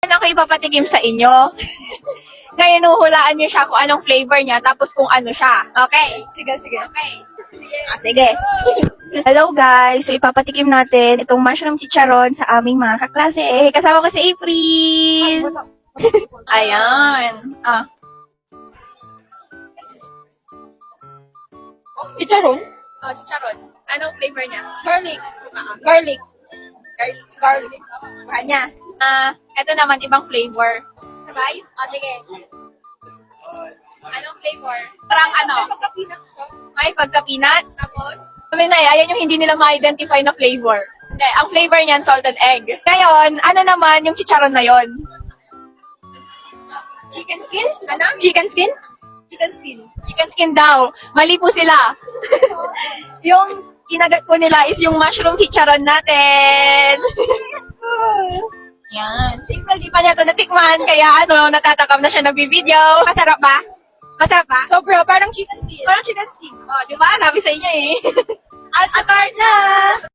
Ako ipapatikim sa inyo. Ngayon, huhulaan niyo siya kung anong flavor niya, tapos kung ano siya. Okay? Sige, sige. Okay. Sige. Sige. Hello guys! So ipapatikim natin itong mushroom chicharon sa aming mga kaklase. Kasama ko si April! Ayan. Chicharon? Oh, chicharon. Anong flavor niya? Garlic. Garlic. Garlic. Buha niya. Ito naman, ibang flavor. Sabay? Sige. Anong flavor? Parang ano? Pagka-peanut siya. May pagka-peanut. Tapos, sabi na ayan yung hindi nila ma-identify na flavor. Hindi, ang flavor niyan, salted egg. Ngayon, ano naman yung chicharon na yon? Chicken skin? Ano? Chicken skin? Chicken skin. Chicken skin daw. Mali po sila. Yung kinagat po nila is yung mushroom chicharon natin. Yan. Tingnan, di pa niya ito natikman, kaya natatakam na siya nag-video. Masarap ba? Masarap ba? Sobra, parang chicken skin. Parang chicken skin. Oh, di ba? Sabi sa inyo eh. At start na!